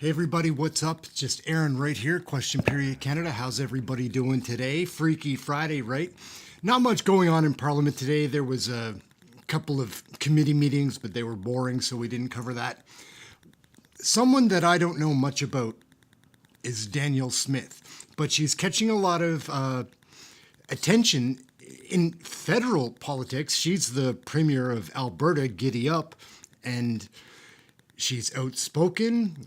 Hey everybody, what's up? Just Ehren right here, Question Period Canada. How's everybody doing today? Freaky Friday, right? Not much going on in Parliament today. There was a couple of committee meetings, but they were boring, so we didn't cover that. Someone that I don't know much about is Danielle Smith, but she's catching a lot of attention in federal politics. She's the Premier of Alberta, giddy up, and she's outspoken.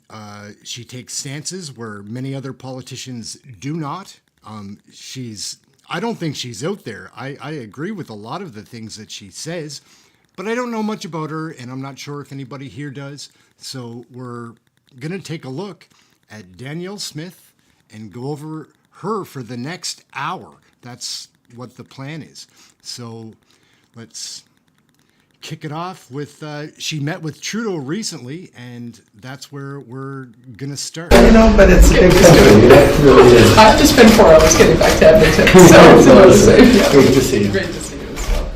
She takes stances where many other politicians do not. I don't think she's out there. I agree with a lot of the things that she says, but I don't know much about her, and I'm not sure if anybody here does. So we're going to take a look at Danielle Smith and go over her for the next hour. That's what the plan is. So let's kick it off with, she met with Trudeau recently, and that's where we're going to start. You know, but it's a big country. It really is. I've just spent 4 hours getting back to Edmonton. So great to see you. Great to see you as well.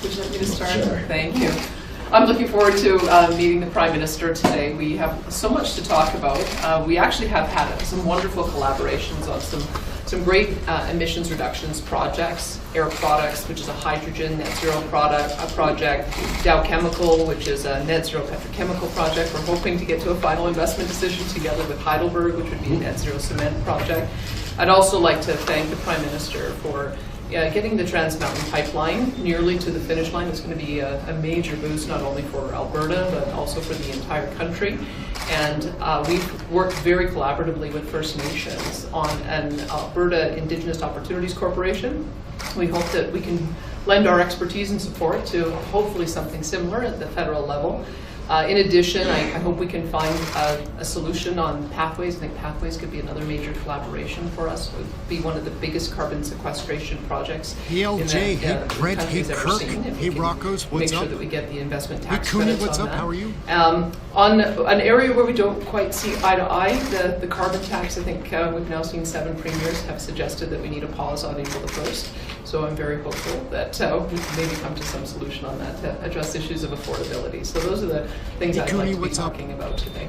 Would you like me to start? Sure. Thank you. I'm looking forward to meeting the Prime Minister today. We have so much to talk about. We actually have had some wonderful collaborations on some great emissions reductions projects. Air Products, which is a hydrogen net zero project. Dow Chemical, which is a net zero petrochemical project. We're hoping to get to a final investment decision together with Heidelberg, which would be a net zero cement project. I'd also like to thank the Prime Minister for getting the Trans Mountain Pipeline nearly to the finish line. Is going to be a major boost, not only for Alberta, but also for the entire country. And we've worked very collaboratively with First Nations on an Alberta Indigenous Opportunities Corporation. We hope that we can lend our expertise and support to hopefully something similar at the federal level. In addition, I hope we can find a solution on pathways. I think pathways could be another major collaboration for us. It would be one of the biggest carbon sequestration projects. Hey LJ, hey Brent, hey Kirk, hey Rockos, what's up? Make sure that we get the investment tax credits what's on up? that. How are you? On an area where we don't quite see eye to eye, the carbon tax, I think we've now seen 7 premiers have suggested that we need a pause on April the 1st. So I'm very hopeful that we can maybe come to some solution on that to address issues of affordability. So those are the things I'd like to be talking about today.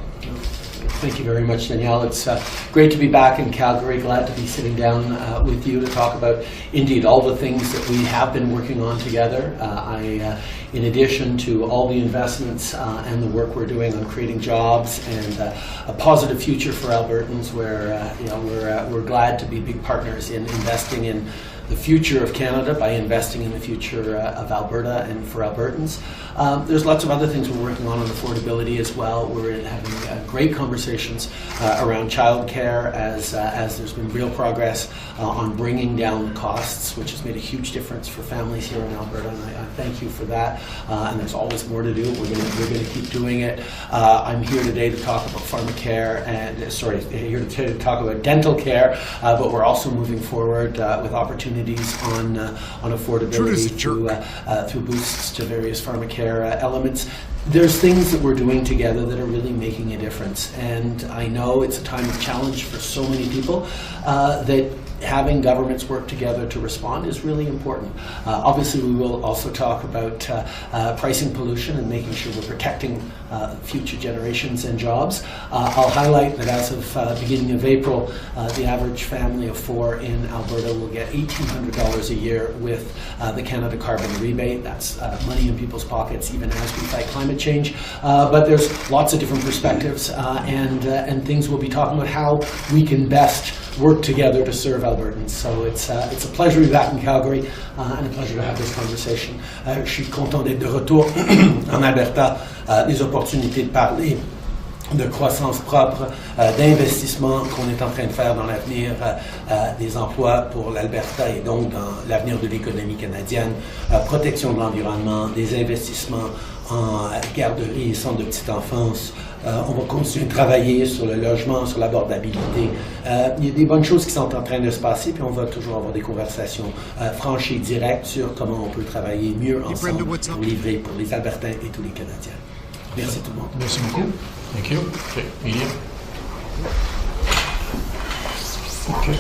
Thank you very much, Danielle. It's great to be back in Calgary. Glad to be sitting down with you to talk about, indeed, all the things that we have been working on together. In addition to all the investments and the work we're doing on creating jobs and a positive future for Albertans, where we're glad to be big partners in investing in the future of Canada by investing in the future of Alberta and for Albertans. There's lots of other things we're working on affordability as well. We're having great conversations around childcare as there's been real progress on bringing down the costs, which has made a huge difference for families here in Alberta, and I thank you for that. And there's always more to do. We're going to keep doing it. I'm here today to talk about pharmacare here to talk about dental care, but we're also moving forward with opportunities on affordability through boosts to various pharmacare elements. There's things that we're doing together that are really making a difference, and I know it's a time of challenge for so many people that having governments work together to respond is really important. Obviously, we will also talk about pricing pollution and making sure we're protecting future generations and jobs. I'll highlight that as of beginning of April, the average family of 4 in Alberta will get $1,800 a year with the Canada Carbon Rebate. That's money in people's pockets, even as we fight climate change. But there's lots of different perspectives and things we'll be talking about how we can best work together to serve Albertans. So it's a pleasure to be back in Calgary and a pleasure to have this conversation. Je suis content d'être de retour en Alberta, des opportunités de parler de croissance propre, d'investissement qu'on est en train de faire dans l'avenir des emplois pour l'Alberta et donc dans l'avenir de l'économie canadienne, protection de l'environnement, des investissements en garderie et centres de petite enfance. On va continuer de travailler sur le logement, sur l'abordabilité. Il y a des bonnes choses qui sont en train de se passer, puis on va toujours avoir des conversations franches et directes sur comment on peut travailler mieux ensemble pour livrer pour les Albertains et tous les Canadiens. Merci tout le monde. Merci beaucoup. Thank you. Okay, media. Okay.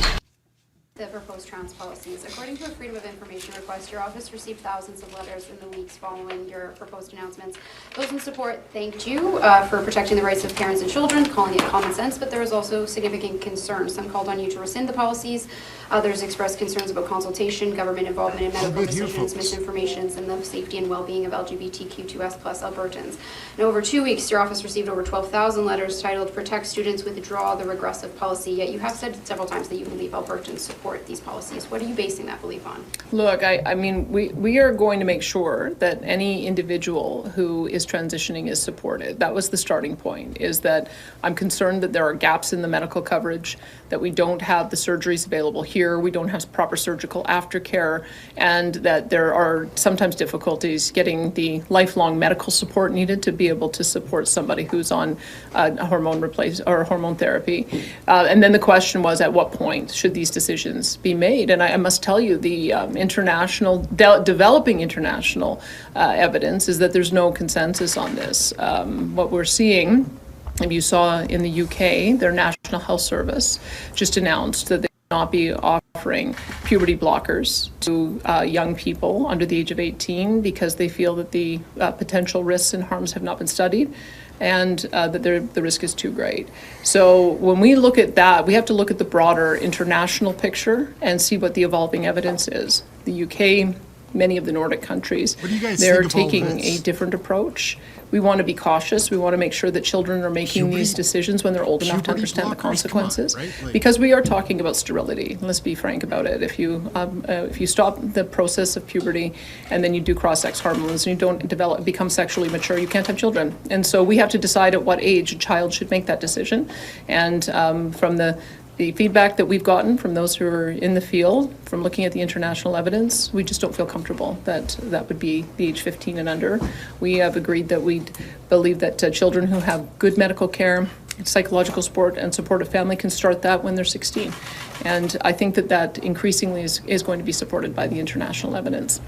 The proposed trans policies. According to a Freedom of Information request, your office received thousands of letters in the weeks following your proposed announcements. Those in support thanked you for protecting the rights of parents and children, calling it common sense, but there was also significant concern. Some called on you to rescind the policies. Others expressed concerns about consultation, government involvement in medical decisions, misinformation, and the safety and well-being of LGBTQ2S+ Albertans. In over 2 weeks, your office received over 12,000 letters titled "Protect Students, Withdraw the Regressive Policy," yet you have said several times that you believe Albertans support these policies. What are you basing that belief on? Look, I mean, we are going to make sure that any individual who is transitioning is supported. That was the starting point, is that I'm concerned that there are gaps in the medical coverage, that we don't have the surgeries available here, we don't have proper surgical aftercare, and that there are sometimes difficulties getting the lifelong medical support needed to be able to support somebody who's on hormone therapy. And then the question was, at what point should these decisions be made? And I must tell you, the developing international evidence is that there's no consensus on this. What we're seeing, and you saw in the UK, their National Health Service just announced that they will not be offering puberty blockers to young people under the age of 18 because they feel that the potential risks and harms have not been studied, and that the risk is too great. So when we look at that, we have to look at the broader international picture and see what the evolving evidence is. The UK, many of the Nordic countries, they're taking a different approach. We want to be cautious. We want to make sure that children are making these decisions when they're old enough to understand the consequences. Because we are talking about sterility. Let's be frank about it. If you stop the process of puberty and then you do cross-sex hormones and you don't become sexually mature, you can't have children. And so we have to decide at what age a child should make that decision. And from the feedback that we've gotten from those who are in the field, from looking at the international evidence, we just don't feel comfortable that that would be the age 15 and under. We have agreed that we believe that children who have good medical care, psychological support, and supportive family can start that when they're 16. And I think that increasingly is going to be supported by the international evidence.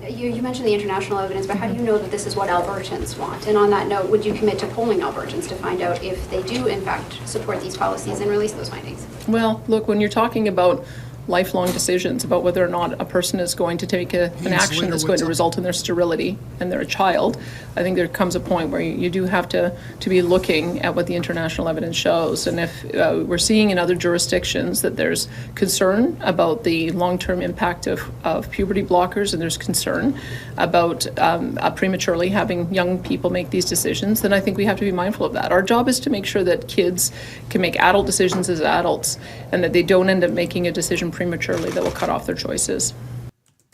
You mentioned the international evidence, but how do you know that this is what Albertans want? And on that note, would you commit to polling Albertans to find out if they do, in fact, support these policies and release those findings? Well, look, when you're talking about lifelong decisions about whether or not a person is going to take an action that's going to result in their sterility and they're a child, I think there comes a point where you do have to be looking at what the international evidence shows. And if we're seeing in other jurisdictions that there's concern about the long-term impact of puberty blockers, and there's concern about prematurely having young people make these decisions, then I think we have to be mindful of that. Our job is to make sure that kids can make adult decisions as adults and that they don't end up making a decision prematurely that will cut off their choices.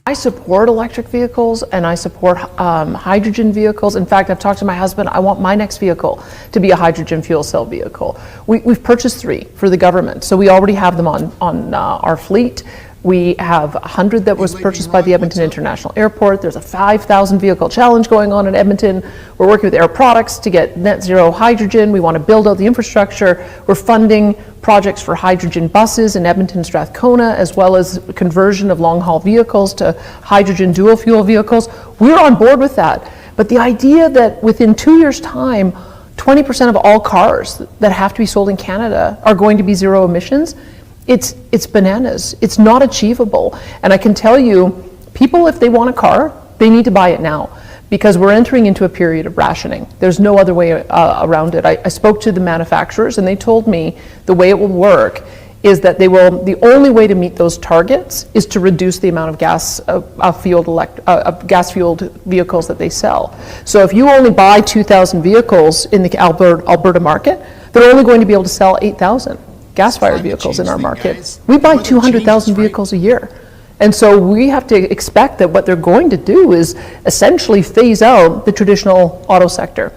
I support electric vehicles and I support hydrogen vehicles. In fact, I've talked to my husband, I want my next vehicle to be a hydrogen fuel cell vehicle. We've purchased 3 for the government, so we already have them on our fleet. We have 100 that was purchased by the Edmonton International Airport. There's a 5,000 vehicle challenge going on in Edmonton. We're working with Air Products to get net zero hydrogen. We want to build out the infrastructure. We're funding projects for hydrogen buses in Edmonton and Strathcona, as well as conversion of long haul vehicles to hydrogen dual fuel vehicles. We're on board with that. But the idea that within 2 years' time, 20% of all cars that have to be sold in Canada are going to be zero emissions, it's bananas. It's not achievable. And I can tell you, people, if they want a car, they need to buy it now, because we're entering into a period of rationing. There's no other way around it. I spoke to the manufacturers and they told me the way it will work is that the only way to meet those targets is to reduce the amount of gas-fueled vehicles that they sell. So if you only buy 2,000 vehicles in the Alberta market, they're only going to be able to sell 8,000 gas-fired vehicles in our market. We buy 200,000 vehicles a year. And so we have to expect that what they're going to do is essentially phase out the traditional auto sector.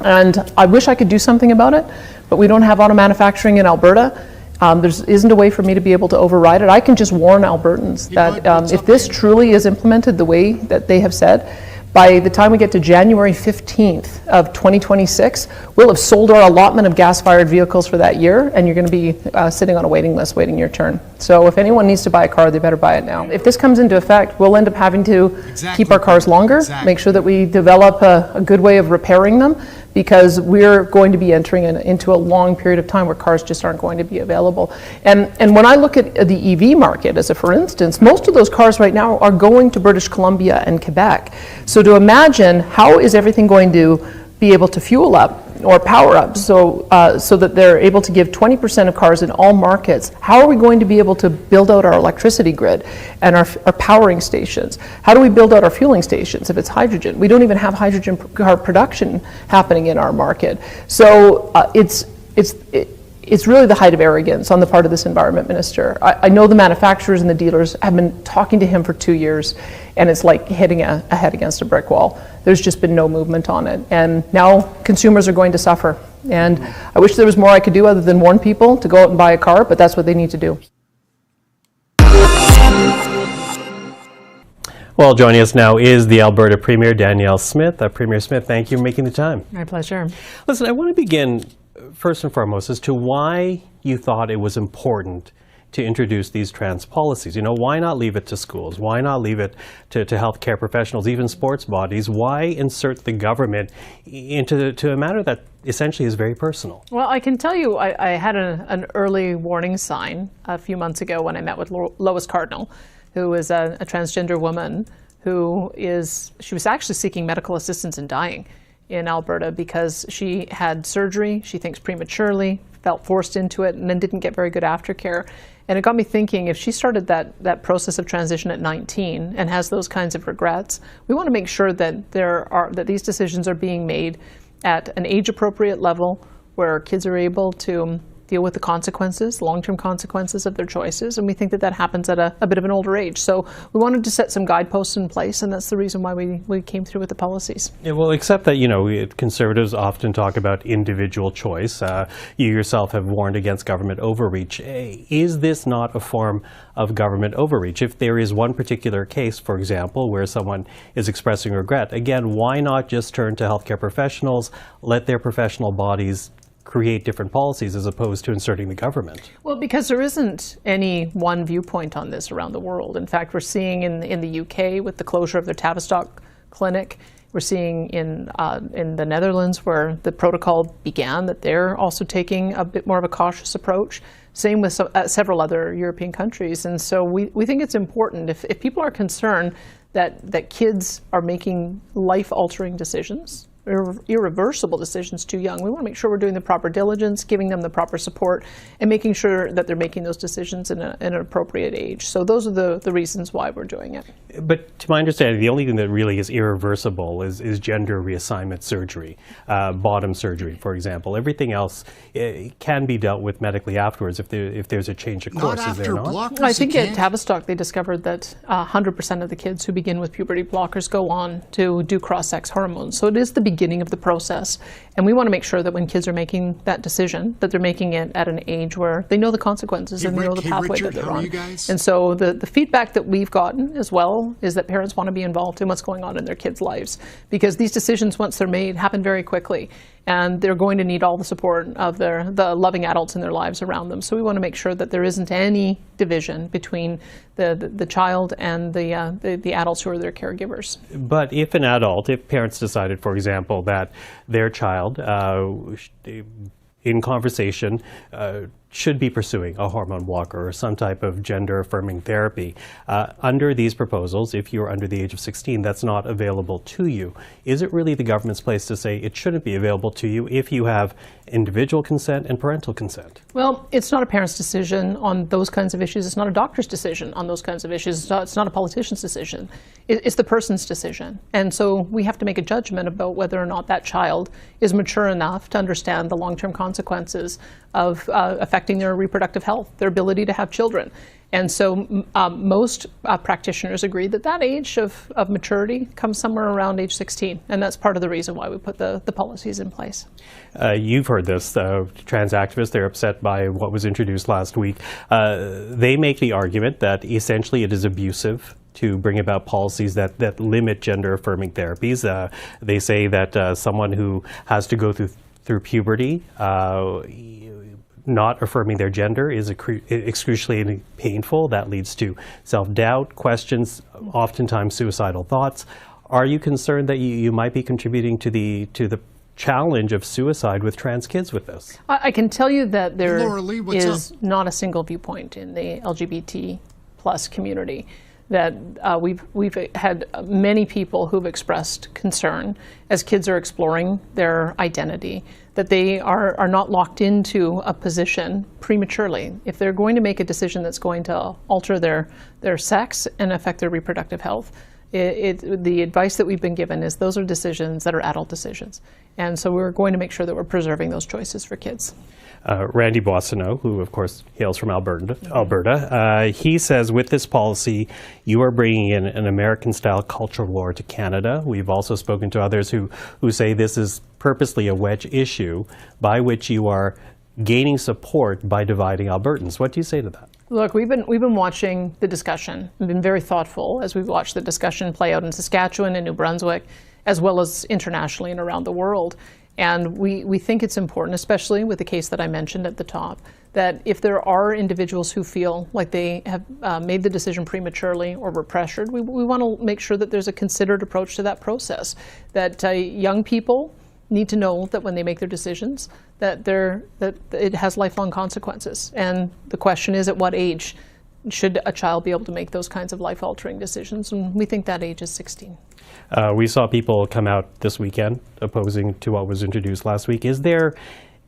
And I wish I could do something about it, but we don't have auto manufacturing in Alberta. There isn't a way for me to be able to override it. I can just warn Albertans that if this truly is implemented the way that they have said, by the time we get to January 15th of 2026, we'll have sold our allotment of gas-fired vehicles for that year, and you're going to be sitting on a waiting list waiting your turn. So if anyone needs to buy a car, they better buy it now. If this comes into effect, we'll end up having to keep our cars longer, make sure that we develop a good way of repairing them, because we're going to be entering into a long period of time where cars just aren't going to be available. And when I look at the EV market, as a for instance, most of those cars right now are going to British Columbia and Quebec. So to imagine, how is everything going to be able to fuel up or power up so that they're able to give 20% of cars in all markets? How are we going to be able to build out our electricity grid and our powering stations? How do we build out our fueling stations if it's hydrogen? We don't even have hydrogen car production happening in our market. So it's really the height of arrogance on the part of this environment minister. I know the manufacturers and the dealers have been talking to him for 2 years, and it's like hitting a head against a brick wall. There's just been no movement on it. And now consumers are going to suffer. And I wish there was more I could do other than warn people to go out and buy a car, but that's what they need to do. Well, joining us now is the Alberta Premier Danielle Smith. Premier Smith, thank you for making the time. My pleasure. Listen, I want to begin first and foremost as to why you thought it was important to introduce these trans policies. You know, why not leave it to schools? Why not leave it to healthcare professionals, even sports bodies? Why insert the government into a matter that essentially is very personal? Well, I can tell you I had an early warning sign a few months ago when I met with Lois Cardinal, who is a transgender woman she was actually seeking medical assistance and dying in Alberta because she had surgery, she thinks prematurely, felt forced into it, and then didn't get very good aftercare. And it got me thinking, if she started that process of transition at 19 and has those kinds of regrets, we want to make sure that that these decisions are being made at an age-appropriate level where kids are able to deal with the consequences, long-term consequences of their choices, and we think that happens at a bit of an older age. So we wanted to set some guideposts in place, and that's the reason why we came through with the policies. Yeah, well, except that, you know, Conservatives often talk about individual choice. You yourself have warned against government overreach. Is this not a form of government overreach? If there is one particular case, for example, where someone is expressing regret, again, why not just turn to healthcare professionals, let their professional bodies create different policies as opposed to inserting the government? Well, because there isn't any one viewpoint on this around the world. In fact, we're seeing in the UK with the closure of their Tavistock clinic. We're seeing in the Netherlands where the protocol began that they're also taking a bit more of a cautious approach. Same with several other European countries. And so we think it's important, if people are concerned that kids are making life-altering decisions, irreversible decisions too young, we want to make sure we're doing the proper diligence, giving them the proper support, and making sure that they're making those decisions in an appropriate age. So those are the reasons why we're doing it. But to my understanding, the only thing that really is irreversible is gender reassignment surgery, bottom surgery, for example. Everything else can be dealt with medically afterwards if there's a change of course. Not is there after not? blockers. I think you at can't. Tavistock they discovered that 100% of the kids who begin with puberty blockers go on to do cross-sex hormones. So it is the beginning of the process. And we want to make sure that when kids are making that decision, that they're making it at an age where they know the consequences and they know the pathway Richard, that they're how are on. you guys? And so the feedback that we've gotten as well is that parents want to be involved in what's going on in their kids' lives, because these decisions, once they're made, happen very quickly. And they're going to need all the support of the loving adults in their lives around them. So we want to make sure that there isn't any division between the child and the adults who are their caregivers. But if parents decided, for example, that their child, in conversation, should be pursuing a hormone blocker or some type of gender-affirming therapy, under these proposals, if you're under the age of 16, that's not available to you. Is it really the government's place to say it shouldn't be available to you if you have individual consent and parental consent? Well, it's not a parent's decision on those kinds of issues. It's not a doctor's decision on those kinds of issues. It's not a politician's decision. It's the person's decision. And so we have to make a judgment about whether or not that child is mature enough to understand the long-term consequences of affecting their reproductive health, their ability to have children. And so most practitioners agree that age of maturity comes somewhere around age 16. And that's part of the reason why we put the policies in place. You've heard this. Trans activists, they're upset by what was introduced last week. They make the argument that essentially it is abusive to bring about policies that limit gender-affirming therapies. They say that someone who has to go through puberty, not affirming their gender is excruciatingly painful. That leads to self-doubt, questions, oftentimes suicidal thoughts. Are you concerned that you might be contributing to the challenge of suicide with trans kids with this? I can tell you that there Laura Lee, what's is up? not a single viewpoint in the LGBT plus community. That we've had many people who've expressed concern as kids are exploring their identity, that they are not locked into a position prematurely. If they're going to make a decision that's going to alter their sex and affect their reproductive health, the advice that we've been given is those are decisions that are adult decisions. And so we're going to make sure that we're preserving those choices for kids. Randy Boissonneau, who of course hails from Alberta, he says with this policy, you are bringing in an American-style cultural war to Canada. We've also spoken to others who say this is purposely a wedge issue by which you are gaining support by dividing Albertans. What do you say to that? Look, we've been watching the discussion and been very thoughtful as we've watched the discussion play out in Saskatchewan and New Brunswick, as well as internationally and around the world. And we think it's important, especially with the case that I mentioned at the top, that if there are individuals who feel like they have made the decision prematurely or were pressured, we want to make sure that there's a considered approach to that process, that young people need to know that when they make their decisions, that it has lifelong consequences. And the question is, at what age should a child be able to make those kinds of life-altering decisions? And we think that age is 16. We saw people come out this weekend opposing to what was introduced last week. Is there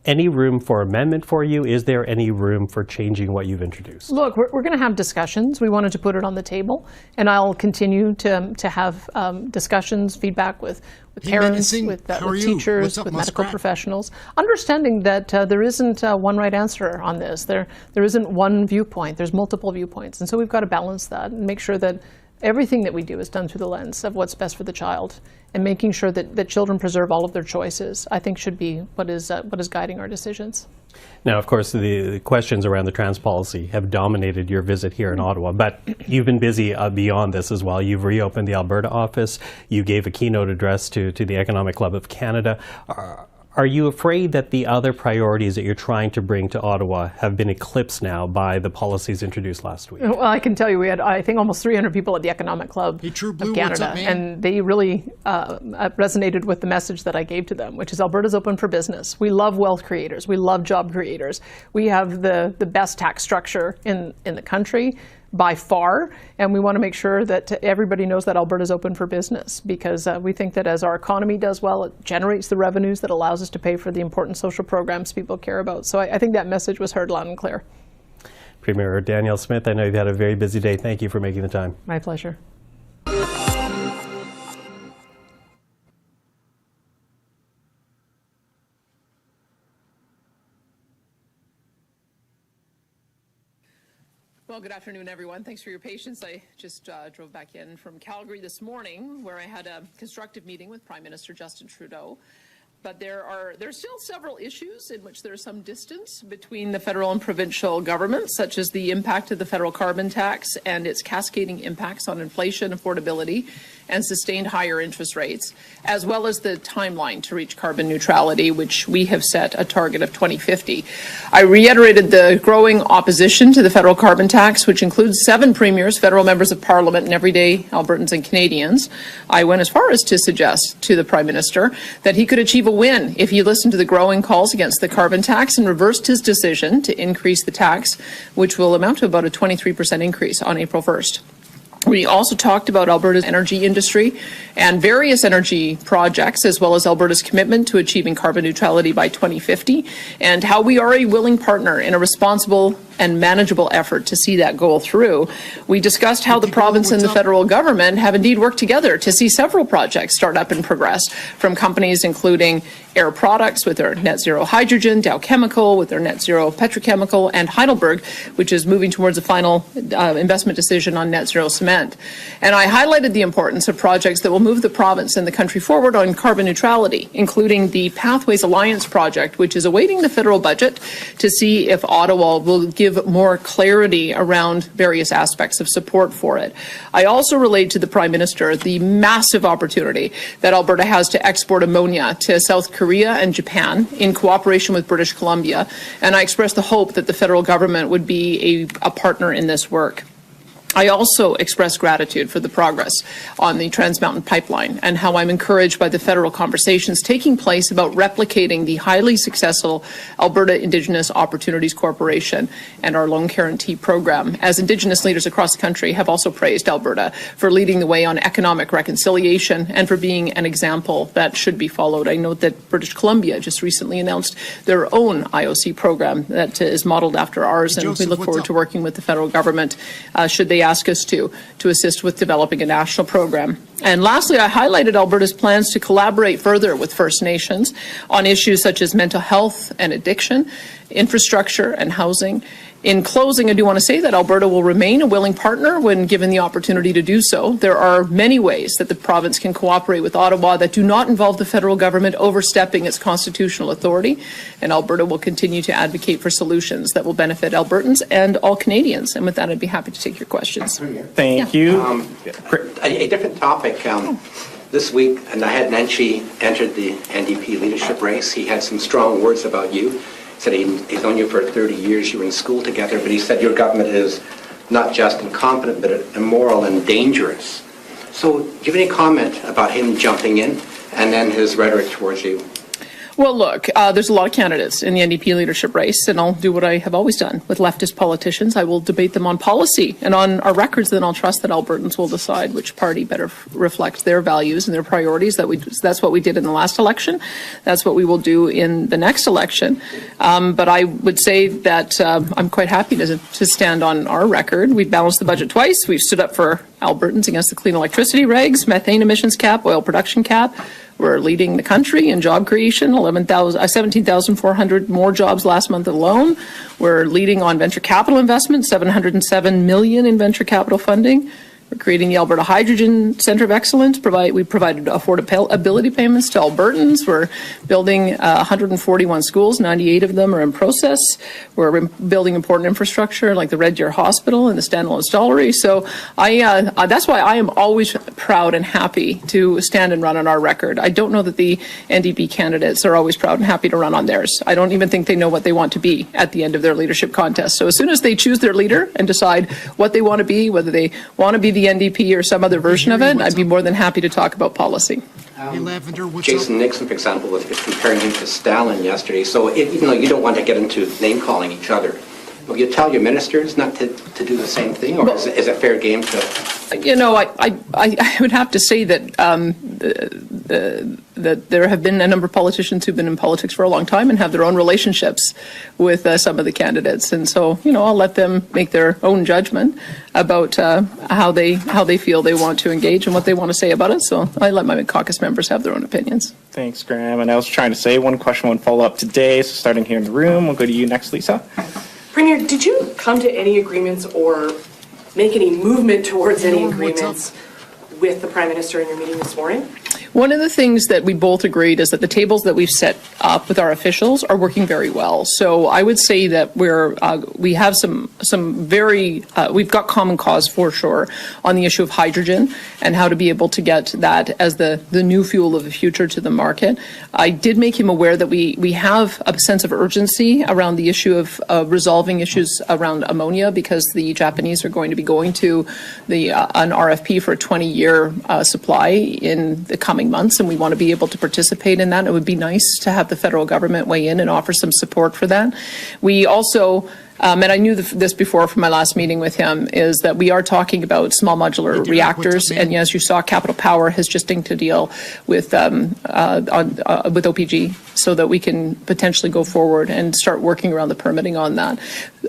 any room for amendment for you? Is there any room for changing what you've introduced? Look, we're going to have discussions. We wanted to put it on the table, and I'll continue to have discussions, feedback with parents, with teachers, with medical professionals, understanding that there isn't one right answer on this. There isn't one viewpoint. There's multiple viewpoints, and so we've got to balance that and make sure that everything that we do is done through the lens of what's best for the child, and making sure that children preserve all of their choices, I think should be what is guiding our decisions. Now, of course, the questions around the trans policy have dominated your visit here in Ottawa, but you've been busy beyond this as well. You've reopened the Alberta office. You gave a keynote address to the Economic Club of Canada. Are you afraid that the other priorities that you're trying to bring to Ottawa have been eclipsed now by the policies introduced last week? Well, I can tell you we had, I think, almost 300 people at the Economic Club of Canada, what's up, man? and they really resonated with the message that I gave to them, which is Alberta's open for business. We love wealth creators. We love job creators. We have the best tax structure in the country by far, and we want to make sure that everybody knows that Alberta's open for business, because we think that as our economy does well, it generates the revenues that allows us to pay for the important social programs people care about. So I think that message was heard loud and clear. Premier Danielle Smith, I know you've had a very busy day. Thank you for making the time. My pleasure. Well, good afternoon, everyone. Thanks for your patience. I just drove back in from Calgary this morning, where I had a constructive meeting with Prime Minister Justin Trudeau. But there's still several issues in which there's some distance between the federal and provincial governments, such as the impact of the federal carbon tax and its cascading impacts on inflation, affordability, and sustained higher interest rates, as well as the timeline to reach carbon neutrality, which we have set a target of 2050. I reiterated the growing opposition to the federal carbon tax, which includes 7 premiers, federal members of parliament, and everyday Albertans and Canadians. I went as far as to suggest to the Prime Minister that he could achieve a win if he listened to the growing calls against the carbon tax and reversed his decision to increase the tax, which will amount to about a 23% increase on April 1st. We also talked about Alberta's energy industry and various energy projects, as well as Alberta's commitment to achieving carbon neutrality by 2050, and how we are a willing partner in a responsible and manageable effort to see that goal through. We discussed how the province and the federal government have indeed worked together to see several projects start up and progress, from companies including Air Products with their net zero hydrogen, Dow Chemical with their net zero petrochemical, and Heidelberg, which is moving towards a final investment decision on net zero cement. And I highlighted the importance of projects that will move the province and the country forward on carbon neutrality, including the Pathways Alliance project, which is awaiting the federal budget to see if Ottawa will give more clarity around various aspects of support for it. I also relayed to the Prime Minister the massive opportunity that Alberta has to export ammonia to South Korea and Japan in cooperation with British Columbia, and I expressed the hope that the federal government would be a partner in this work. I also express gratitude for the progress on the Trans Mountain Pipeline and how I'm encouraged by the federal conversations taking place about replicating the highly successful Alberta Indigenous Opportunities Corporation and our loan guarantee program, as Indigenous leaders across the country have also praised Alberta for leading the way on economic reconciliation and for being an example that should be followed. I note that British Columbia just recently announced their own IOC program that is modeled after ours, and Joseph, we look what's forward up? to working with the federal government should they ask us to assist with developing a national program. And lastly, I highlighted Alberta's plans to collaborate further with First Nations on issues such as mental health and addiction, infrastructure and housing. In closing, I do want to say that Alberta will remain a willing partner when given the opportunity to do so. There are many ways that the province can cooperate with Ottawa that do not involve the federal government overstepping its constitutional authority, and Alberta will continue to advocate for solutions that will benefit Albertans and all Canadians. And with that, I'd be happy to take your questions. Thank you. A different topic. This week, Nenshi entered the NDP leadership race. He had some strong words about you. He said he's known you for 30 years. You were in school together, but he said your government is not just incompetent, but immoral and dangerous. So do you have any comment about him jumping in and then his rhetoric towards you? Well, look, there's a lot of candidates in the NDP leadership race, and I'll do what I have always done with leftist politicians. I will debate them on policy and on our records, then I'll trust that Albertans will decide which party better reflects their values and their priorities. That's what we did in the last election. That's what we will do in the next election. But I would say that I'm quite happy to stand on our record. We've balanced the budget twice. We've stood up for Albertans against the clean electricity regs, methane emissions cap, oil production cap. We're leading the country in job creation, 17,400 more jobs last month alone. We're leading on venture capital investment, $707 million in venture capital funding. We're creating the Alberta Hydrogen Centre of Excellence. We provided affordability payments to Albertans. We're building 141 schools. 98 of them are in process. We're building important infrastructure like the Red Deer Hospital and the standalone stollery. So that's why I am always proud and happy to stand and run on our record. I don't know that the NDP candidates are always proud and happy to run on theirs. I don't even think they know what they want to be at the end of their leadership contest. So as soon as they choose their leader and decide what they want to be, whether they want to be the NDP or some other version of it, I'd be more than happy to talk about policy. Hey, Lavender, what's Jason up? Nixon, for example, was comparing him to Stalin yesterday. So even though you don't want to get into name-calling each other, will you tell your ministers not to do the same thing, or is it fair game to... You know, I would have to say that that there have been a number of politicians who've been in politics for a long time and have their own relationships with some of the candidates, and so I'll let them make their own judgment about how they feel they want to engage and what they want to say about it. So I let my caucus members have their own opinions. Thanks, Graham. And I was trying to say one question, one follow-up today. So starting here in the room, we'll go to you next, Lisa. Premier, did you come to any agreements or make any movement towards any agreements with the Prime Minister in your meeting this morning? One of the things that we both agreed is that the tables that we've set up with our officials are working very well. So I would say that we have some very we've got common cause for sure on the issue of hydrogen and how to be able to get that as the new fuel of the future to the market. I did make him aware that we have a sense of urgency around the issue of resolving issues around ammonia, because the Japanese are going to be going to an RFP for a 20-year supply in the coming months, and we want to be able to participate in that. It would be nice to have the federal government weigh in and offer some support for that. We also and I knew this before from my last meeting with him, is that we are talking about small modular reactors. And as you saw, Capital Power has just inked a deal with OPG so that we can potentially go forward and start working around the permitting on that.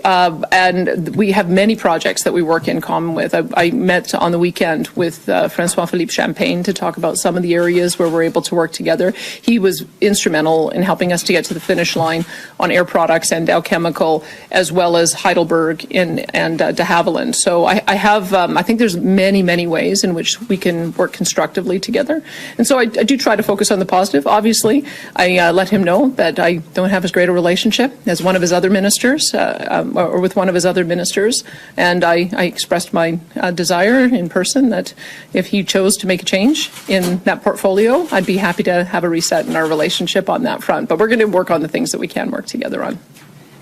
And we have many projects that we work in common with. I met on the weekend with François-Philippe Champagne to talk about some of the areas where we're able to work together. He was instrumental in helping us to get to the finish line on Air Products and Dow Chemical, as well as Heidelberg and de Havilland. So I think there's many ways in which we can work constructively together. And so I do try to focus on the positive. Obviously, I let him know that I don't have as great a relationship as one of his other ministers, or with one of his other ministers. And I expressed my desire in person that if he chose to make a change in that portfolio, I'd be happy to have a reset in our relationship on that front. But we're going to work on the things that we can work together on.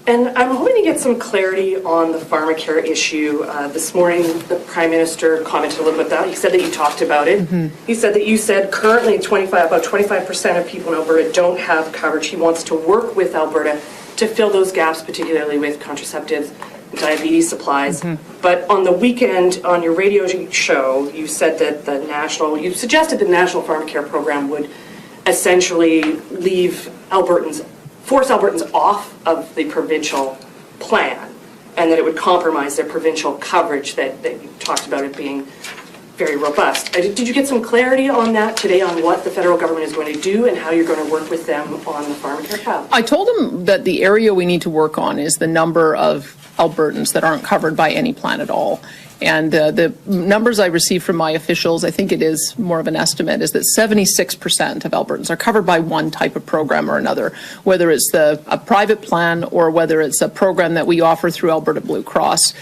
And I'm hoping to get some clarity on the pharmacare issue? This morning, the Prime Minister commented a little bit about that. He said that you talked about it. He said that you said currently about 25% of people in Alberta don't have coverage. He wants to work with Alberta to fill those gaps, particularly with contraceptives and diabetes supplies. But on the weekend, on your radio show, you said that you suggested the National Pharmacare Program would essentially force Albertans off of the provincial plan, and that it would compromise their provincial coverage that you talked about it being very robust. Did you get some clarity on that today, on what the federal government is going to do and how you're going to work with them on the pharmacare path? I told him that the area we need to work on is the number of Albertans that aren't covered by any plan at all. And the numbers I received from my officials, I think it is more of an estimate, is that 76% of Albertans are covered by one type of program or another, whether it's a private plan or whether it's a program that we offer through Alberta Blue Cross,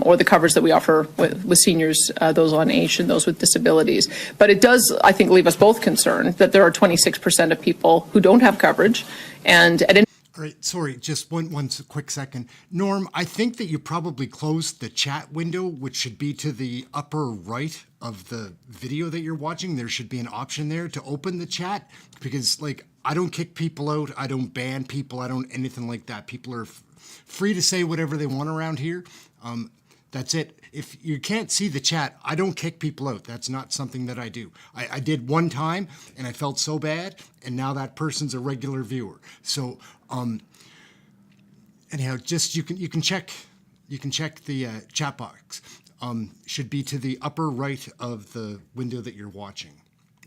or the coverage that we offer with seniors, those on AISH and those with disabilities. But it does, I think, leave us both concerned that there are 26% of people who don't have coverage, and at any All right, sorry, just one quick second. Norm, I think that you probably closed the chat window, which should be to the upper right of the video that you're watching. There should be an option there to open the chat, because like, I don't kick people out, I don't ban people, I don't anything like that. People are free to say whatever they want around here. That's it. If you can't see the chat, I don't kick people out. That's not something that I do. I did one time and I felt so bad, and now that person's a regular viewer. So anyhow, just you can check the chat box. Should be to the upper right of the window that you're watching.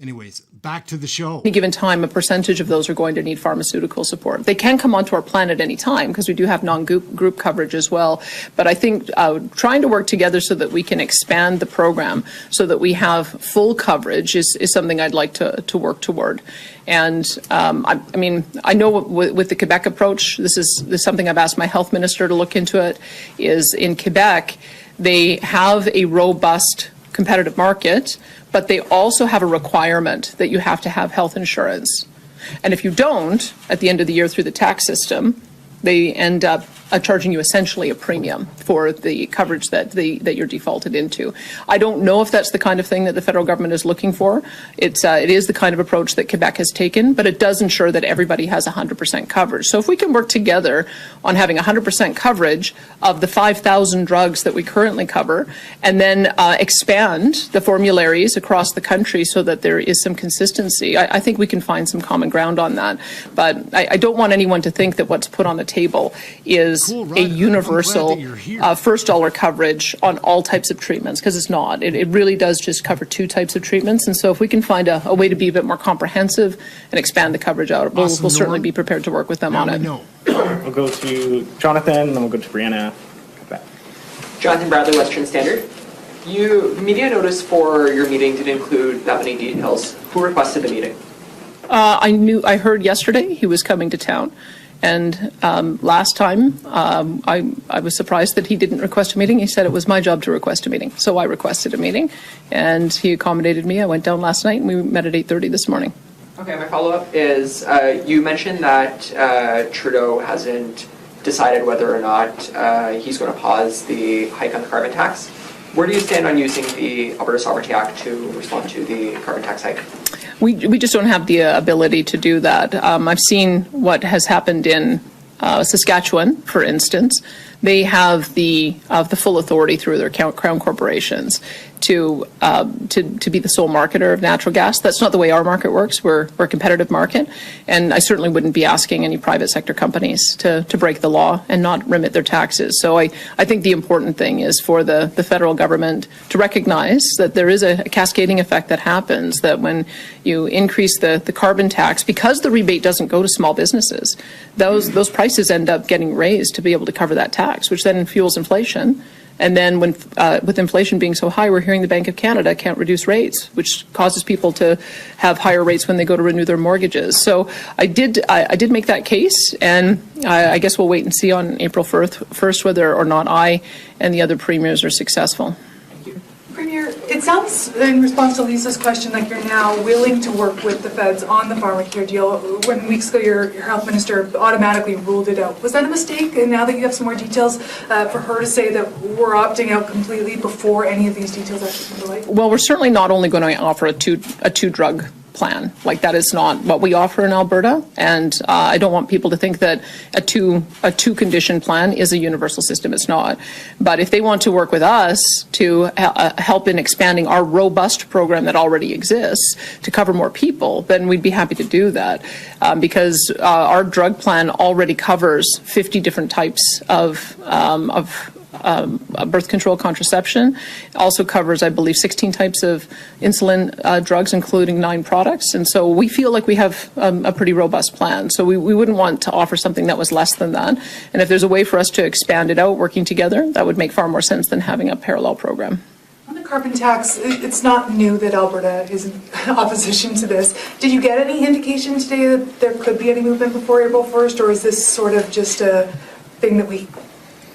Anyways, back to the show. any given time, a percentage of those are going to need pharmaceutical support. They can come onto our plan at any time because we do have non-group coverage as well. But I think trying to work together so that we can expand the program so that we have full coverage is something I'd like to work toward. And I mean, I know with the Quebec approach, this is something I've asked my health minister to look into. It is in Quebec, they have a robust competitive market, but they also have a requirement that you have to have health insurance. And if you don't, at the end of the year through the tax system, they end up charging you essentially a premium for the coverage that you're defaulted into. I don't know if that's the kind of thing that the federal government is looking for. It is the kind of approach that Quebec has taken, but it does ensure that everybody has 100% coverage. So if we can work together on having 100% coverage of the 5,000 drugs that we currently cover, and then expand the formularies across the country so that there is some consistency, I think we can find some common ground on that. But I don't want anyone to think that what's put on the table is Cool, a universal first dollar coverage on all types of treatments, because it's not. It really does just cover two types of treatments. And so if we can find a way to be a bit more comprehensive and expand the coverage out, we'll certainly be prepared to work with them on it. We'll go to Jonathan, and then we'll go to Brianna. Jonathan Bradley, Western Standard. Media notice for your meeting didn't include that many details. Who requested the meeting? I heard yesterday he was coming to town. And last time, I was surprised that he didn't request a meeting. He said it was my job to request a meeting. So I requested a meeting, and he accommodated me. I went down last night, and we met at 8:30 this morning. Okay, my follow-up is, you mentioned that Trudeau hasn't decided whether or not he's going to pause the hike on the carbon tax. Where do you stand on using the Alberta Sovereignty Act to respond to the carbon tax hike? We just don't have the ability to do that. I've seen what has happened in Saskatchewan, for instance. They have the full authority through their crown corporations to be the sole marketer of natural gas. That's not the way our market works. We're a competitive market, and I certainly wouldn't be asking any private sector companies to break the law and not remit their taxes. So I think the important thing is for the federal government to recognize that there is a cascading effect that happens, that when you increase the carbon tax, because the rebate doesn't go to small businesses, those prices end up getting raised to be able to cover that tax, which then fuels inflation. And then when, with inflation being so high, we're hearing the Bank of Canada can't reduce rates, which causes people to have higher rates when they go to renew their mortgages. So I did make that case, and I guess we'll wait and see on April 1st whether or not I and the other premiers are successful. Thank you. Premier, It sounds, in response to Lisa's question, like you're now willing to work with the feds on the pharmacare deal. When weeks ago your health minister automatically ruled it out. Was that a mistake? And now that you have some more details, for her to say that we're opting out completely before any of these details actually come to light? Well, we're certainly not only going to offer a two-drug plan. Like, that is not what we offer in Alberta, and I don't want people to think that a two condition plan is a universal system. It's not. But if they want to work with us to help in expanding our robust program that already exists to cover more people, then we'd be happy to do that, because our drug plan already covers 50 different types of birth control contraception. It also covers, I believe, 16 types of insulin drugs, including 9 products. And so we feel like we have a pretty robust plan. So we wouldn't want to offer something that was less than that. And if there's a way for us to expand it out working together, that would make far more sense than having a parallel program. On the carbon tax, it's not new that Alberta is in opposition to this. Did you get any indication today that there could be any movement before April 1st, or is this sort of just a thing that we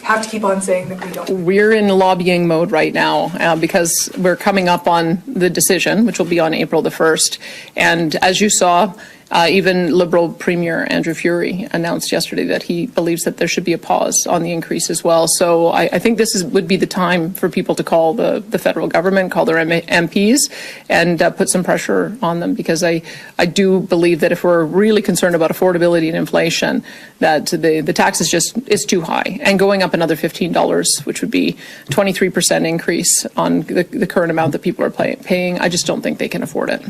have to keep on saying that we don't? We're in lobbying mode right now because we're coming up on the decision, which will be on April the 1st. And as you saw, even Liberal Premier Andrew Furey announced yesterday that he believes that there should be a pause on the increase as well. So I think this would be the time for people to call the federal government, call their MPs, and put some pressure on them, because I do believe that if we're really concerned about affordability and inflation, that the tax is too high. And going up another $15, which would be 23% increase on the current amount that people are paying, I just don't think they can afford it.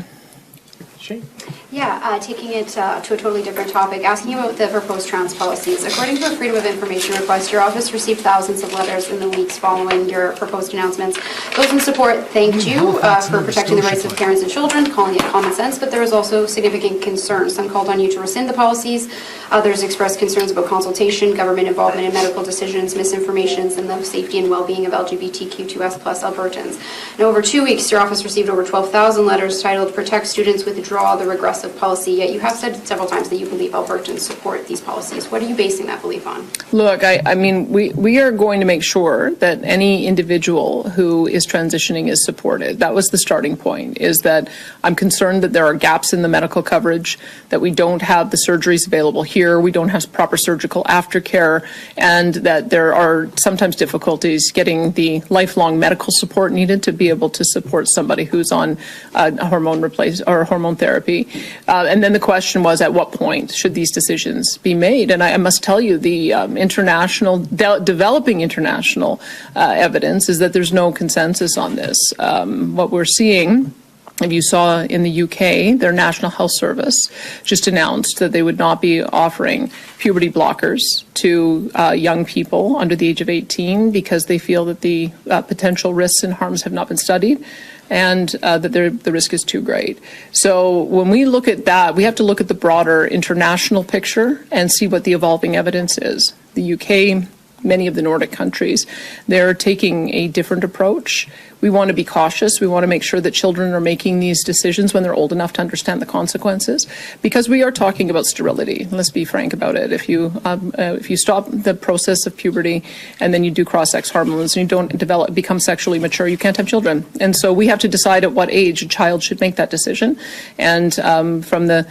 Shane. Yeah, taking it to a totally different topic, asking about the proposed trans policies. According to a Freedom of Information request, your office received thousands of letters in the weeks following your proposed announcements. Those in support thanked you for protecting the rights of parents and children, calling it common sense, but there was also significant concern. Some called on you to rescind the policies. Others expressed concerns about consultation, government involvement in medical decisions, misinformations, and the safety and well-being of LGBTQ2S+ Albertans. In over 2 weeks, your office received over 12,000 letters titled "Protect Students, Withdraw the Regressive Policy," yet you have said several times that you believe Albertans support these policies. What are you basing that belief on? Look, I mean, we are going to make sure that any individual who is transitioning is supported. That was the starting point, is that I'm concerned that there are gaps in the medical coverage, that we don't have the surgeries available here, we don't have proper surgical aftercare, and that there are sometimes difficulties getting the lifelong medical support needed to be able to support somebody who's on hormone therapy. And then the question was, at what point should these decisions be made? And I must tell you, the developing international evidence is that there's no consensus on this. What we're seeing, if you saw in the UK, their National Health Service just announced that they would not be offering puberty blockers to young people under the age of 18 because they feel that the potential risks and harms have not been studied, and that the risk is too great. So when we look at that, we have to look at the broader international picture and see what the evolving evidence is. The UK, many of the Nordic countries, they're taking a different approach. We want to be cautious. We want to make sure that children are making these decisions when they're old enough to understand the consequences, because we are talking about sterility. Let's be frank about it. If you stop the process of puberty and then you do cross-sex hormones and you don't become sexually mature, you can't have children. And so we have to decide at what age a child should make that decision. And from the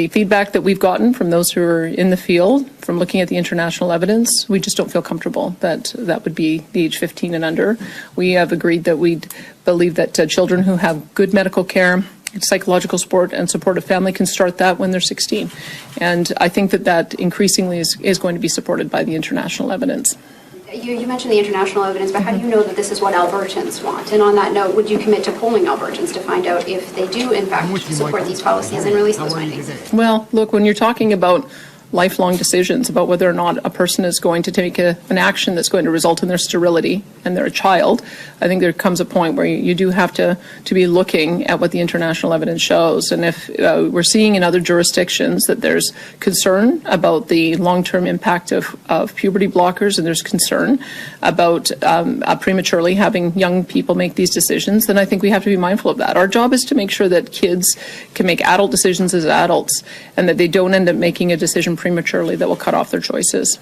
feedback that we've gotten from those who are in the field, from looking at the international evidence, we just don't feel comfortable that that would be the age 15 and under. We have agreed that we believe that children who have good medical care, psychological support, and supportive family can start that when they're 16. And I think that increasingly is going to be supported by the international evidence. You mentioned the international evidence, but how do you know that this is what Albertans want? And on that note, would you commit to polling Albertans to find out if they do, in fact, support these policies and release those findings? Well, look, when you're talking about lifelong decisions about whether or not a person is going to take an action that's going to result in their sterility and they're a child, I think there comes a point where you do have to be looking at what the international evidence shows. And if we're seeing in other jurisdictions that there's concern about the long-term impact of puberty blockers, and there's concern about prematurely having young people make these decisions, then I think we have to be mindful of that. Our job is to make sure that kids can make adult decisions as adults, and that they don't end up making a decision prematurely that will cut off their choices.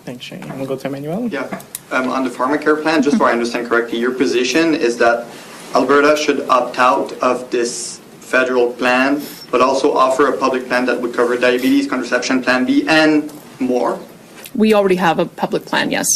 Thanks, Shane. We'll go to Emmanuel. Yeah. On the pharmacare plan, just so I understand correctly, your position is that Alberta should opt out of this federal plan, but also offer a public plan that would cover diabetes, contraception, Plan B, and more? We already have a public plan, yes.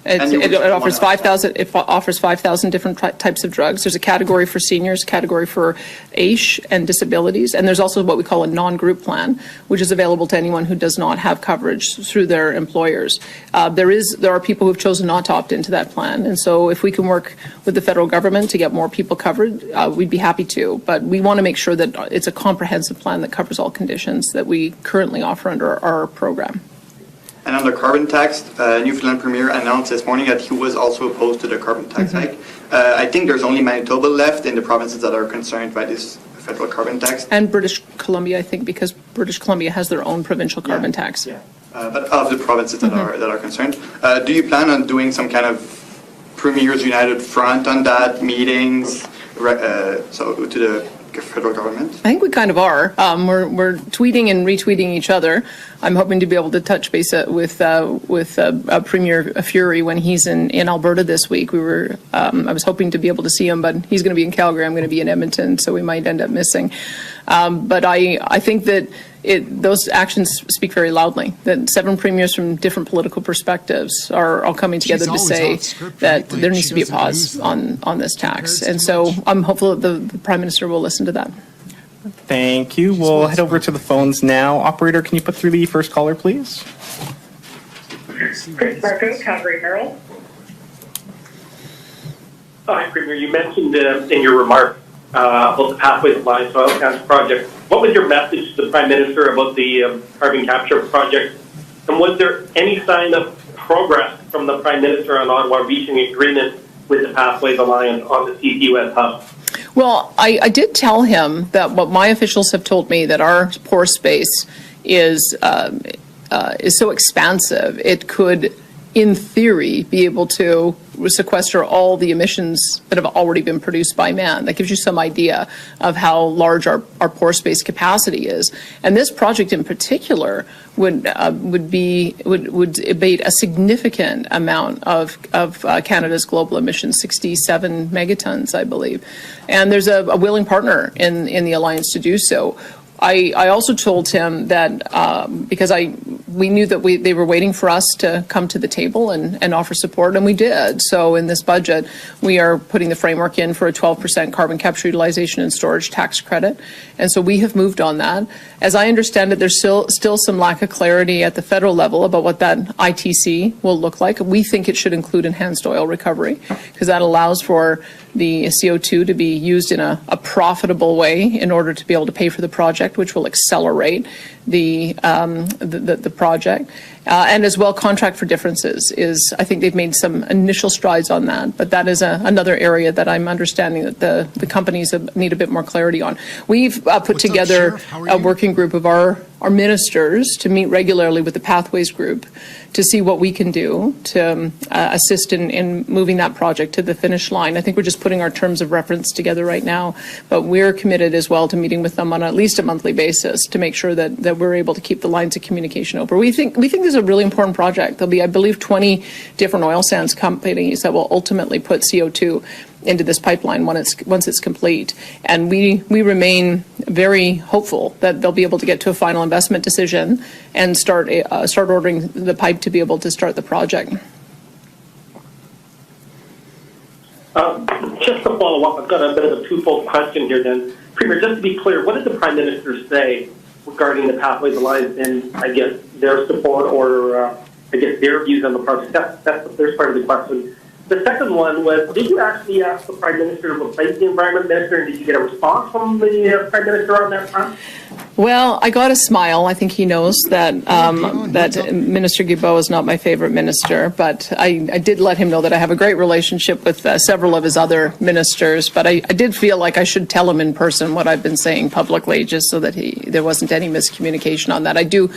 And you It would offers wanna- 5,000. It offers 5,000 different types of drugs. There's a category for seniors, category for AISH and disabilities, and there's also what we call a non-group plan, which is available to anyone who does not have coverage through their employers. There are people who have chosen not to opt into that plan, and so if we can work with the federal government to get more people covered, we'd be happy to. But we want to make sure that it's a comprehensive plan that covers all conditions that we currently offer under our program. And on the carbon tax, Newfoundland Premier announced this morning that he was also opposed to the carbon tax hike. I think there's only Manitoba left in the provinces that are concerned by this federal carbon tax. And British Columbia, I think, because British Columbia has their own provincial carbon tax. Yeah. But of the provinces that are concerned, do you plan on doing some kind of Premiers United Front on that, meetings, so to the federal government? I think we kind of are. We're tweeting and retweeting each other. I'm hoping to be able to touch base with Premier Fury when he's in Alberta this week. I was hoping to be able to see him, but he's going to be in Calgary. I'm going to be in Edmonton, so we might end up missing. But I think that those actions speak very loudly, that 7 premiers from different political perspectives are all coming together to say that there needs to be a pause on this tax. And so I'm hopeful that the Prime Minister will listen to that. Thank you. We'll head over to the phones now. Operator, can you put through the first caller, please? Chris Marco, Calgary Herald. Hi, Premier. You mentioned in your remarks about the Pathways Alliance Oil Sands project. What was your message to the Prime Minister about the carbon capture project? And was there any sign of progress from the Prime Minister on Ottawa reaching agreement with the Pathways Alliance on the CCUS hub? Well, I did tell him that what my officials have told me, that our pore space is so expansive, it could, in theory, be able to sequester all the emissions that have already been produced by man. That gives you some idea of how large our pore space capacity is. And this project in particular would abate a significant amount of Canada's global emissions, 67 megatons, I believe. And there's a willing partner in the alliance to do so. I also told him that because we knew that they were waiting for us to come to the table and offer support, and we did. So in this budget, we are putting the framework in for a 12% carbon capture utilization and storage tax credit. And so we have moved on that. As I understand it, there's still some lack of clarity at the federal level about what that ITC will look like. We think it should include enhanced oil recovery, because that allows for the CO2 to be used in a profitable way in order to be able to pay for the project, which will accelerate the project. And as well, contract for differences is, I think they've made some initial strides on that, but that is another area that I'm understanding that the companies need a bit more clarity on. We've put together a working group of our ministers to meet regularly with the Pathways group to see what we can do to assist in moving that project to the finish line. I think we're just putting our terms of reference together right now, but we're committed as well to meeting with them on at least a monthly basis to make sure that we're able to keep the lines of communication open. We think this is a really important project. There'll be, I believe, 20 different oil sands companies that will ultimately put CO2 into this pipeline once it's complete. And we remain very hopeful that they'll be able to get to a final investment decision and start ordering the pipe to be able to start the project. Just to follow up, I've got a bit of a twofold question here then. Premier, just to be clear, what did the Prime Minister say regarding the Pathways Alliance and, I guess, their support or, I guess, their views on the project? That's the first part of the question. The second one was, did you actually ask the Prime Minister to replace the Environment Minister, and did you get a response from the Prime Minister on that front? Well, I got a smile. I think he knows that that Minister Guilbeault is not my favorite minister, but I did let him know that I have a great relationship with several of his other ministers, but I did feel like I should tell him in person what I've been saying publicly, just so that there wasn't any miscommunication on that. I do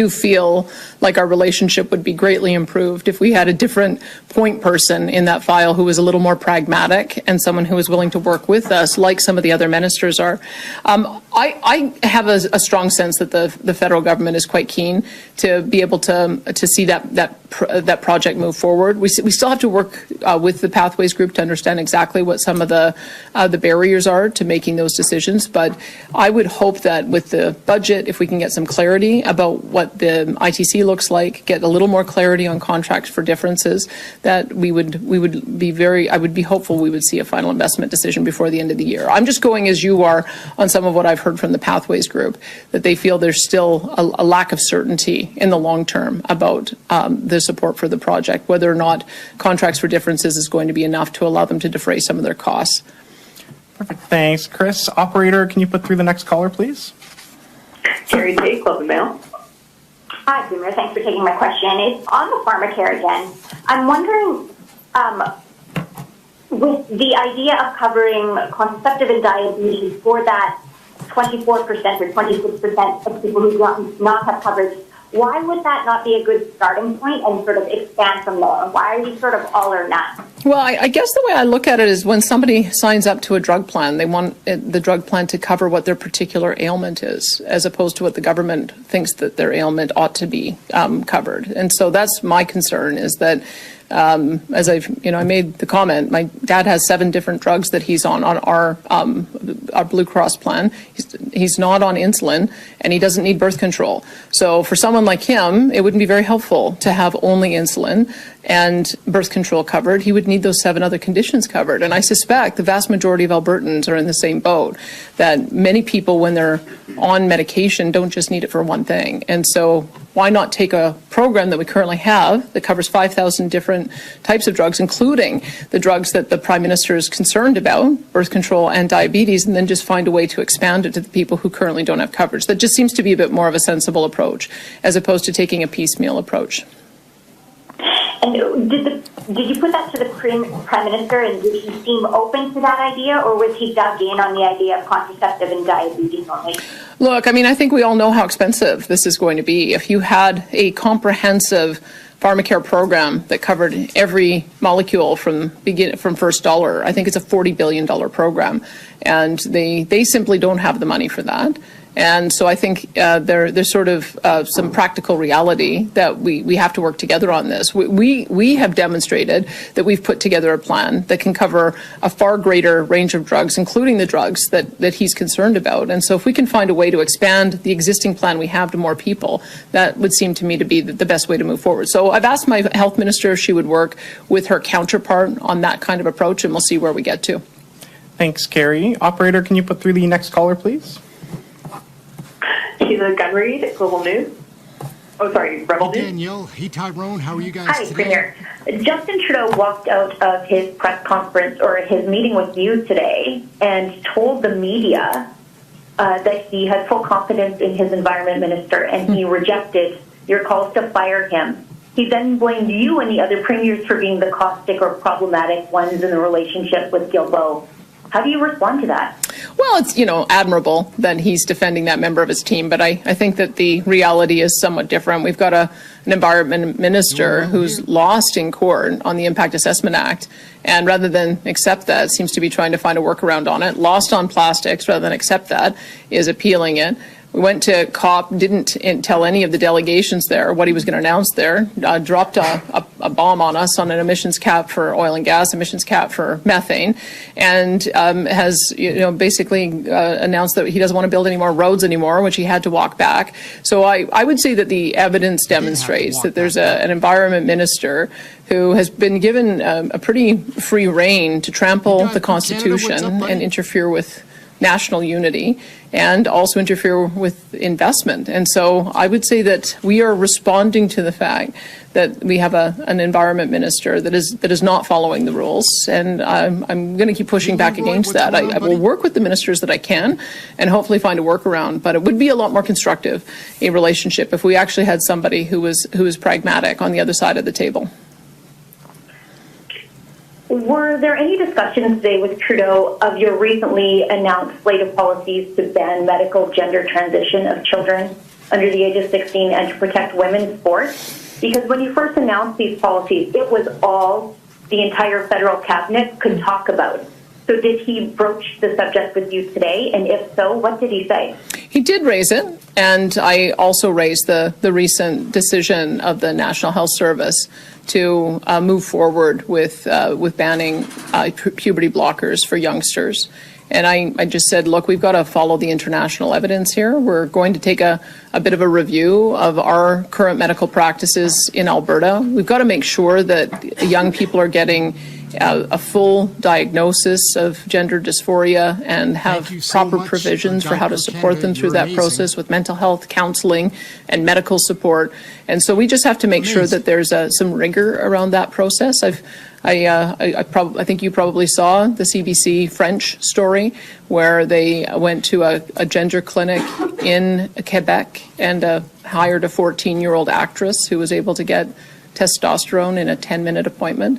feel like our relationship would be greatly improved if we had a different point person in that file who was a little more pragmatic and someone who was willing to work with us, like some of the other ministers are. I have a strong sense that the federal government is quite keen to be able to see that project move forward. We still have to work with the Pathways group to understand exactly what some of the barriers are to making those decisions. But I would hope that with the budget, if we can get some clarity about what the ITC looks like, get a little more clarity on contracts for differences, that I would be hopeful we would see a final investment decision before the end of the year. I'm just going as you are on some of what I've heard from the Pathways group, that they feel there's still a lack of certainty in the long term about the support for the project, whether or not contracts for differences is going to be enough to allow them to defray some of their costs. Perfect. Thanks, Chris. Operator, can you put through the next caller, please? Carrie Tate, Globe and Mail. Hi, Premier. Thanks for taking my question. It's on the pharmacare again. I'm wondering, with the idea of covering contraceptive and diabetes for that 24% or 26% of people who do not have coverage, why would that not be a good starting point and sort of expand from there? Why are we sort of all or none? Well, I guess the way I look at it is when somebody signs up to a drug plan, they want the drug plan to cover what their particular ailment is, as opposed to what the government thinks that their ailment ought to be covered. And so that's my concern, is that as I made the comment, my dad has 7 different drugs that he's on our Blue Cross plan. He's not on insulin, and he doesn't need birth control. So for someone like him, it wouldn't be very helpful to have only insulin and birth control covered. He would need those 7 other conditions covered. And I suspect the vast majority of Albertans are in the same boat, that many people, when they're on medication, don't just need it for one thing. And so why not take a program that we currently have that covers 5,000 different types of drugs, including the drugs that the Prime Minister is concerned about, birth control and diabetes, and then just find a way to expand it to the people who currently don't have coverage. That just seems to be a bit more of a sensible approach, as opposed to taking a piecemeal approach. And did you put that to the Prime Minister, and did he seem open to that idea, or was he dug in on the idea of contraceptive and diabetes only? Look, I mean, I think we all know how expensive this is going to be. If you had a comprehensive pharmacare program that covered every molecule from first dollar, I think it's a $40 billion program, and they simply don't have the money for that. And so I think there's sort of some practical reality that we have to work together on this. We have demonstrated that we've put together a plan that can cover a far greater range of drugs, including the drugs that he's concerned about. And so if we can find a way to expand the existing plan we have to more people, that would seem to me to be the best way to move forward. So I've asked my health minister if she would work with her counterpart on that kind of approach, and we'll see where we get to. Thanks, Carrie. Operator, can you put through the next caller, please? Sheila Gunreed, Global News. Oh, sorry, Rebel News. Danielle, hey Tyrone, how are you guys Hi, today? Premier. Justin Trudeau walked out of his press conference or his meeting with you today and told the media that he had full confidence in his environment minister, and he rejected your calls to fire him. He then blamed you and the other premiers for being the caustic or problematic ones in the relationship with Guilbeault. How do you respond to that? Well, it's, admirable that he's defending that member of his team, but I think that the reality is somewhat different. We've got an environment minister who's lost in court on the Impact Assessment Act, and rather than accept that, seems to be trying to find a workaround on it. Lost on plastics, rather than accept that, is appealing it. We went to COP, didn't tell any of the delegations there what he was going to announce there, dropped a bomb on us on an emissions cap for oil and gas, emissions cap for methane, and has basically announced that he doesn't want to build any more roads anymore, which he had to walk back. So I would say that the evidence demonstrates that there's an environment minister who has been given a pretty free rein to trample the Constitution and interfere with national unity, and also interfere with investment. And so I would say that we are responding to the fact that we have an environment minister that is not following the rules, and I'm going to keep pushing back against that. I will work with the ministers that I can and hopefully find a workaround, but it would be a lot more constructive, a relationship, if we actually had somebody who was pragmatic on the other side of the table. Were there any discussions today with Trudeau of your recently announced slate of policies to ban medical gender transition of children under the age of 16 and to protect women's sports? Because when you first announced these policies, it was all the entire federal cabinet could talk about. So did he broach the subject with you today? And if so, what did he say? He did raise it, and I also raised the recent decision of the National Health Service to move forward with banning puberty blockers for youngsters. And I just said, look, we've got to follow the international evidence here. We're going to take a bit of a review of our current medical practices in Alberta. We've got to make sure that young people are getting a full diagnosis of gender dysphoria and have proper provisions for how to support them through that process with mental health counseling and medical support. And so we just have to make sure that there's some rigor around that process. I think you probably saw the CBC French story where they went to a gender clinic in Quebec and hired a 14-year-old actress who was able to get testosterone in a 10-minute appointment.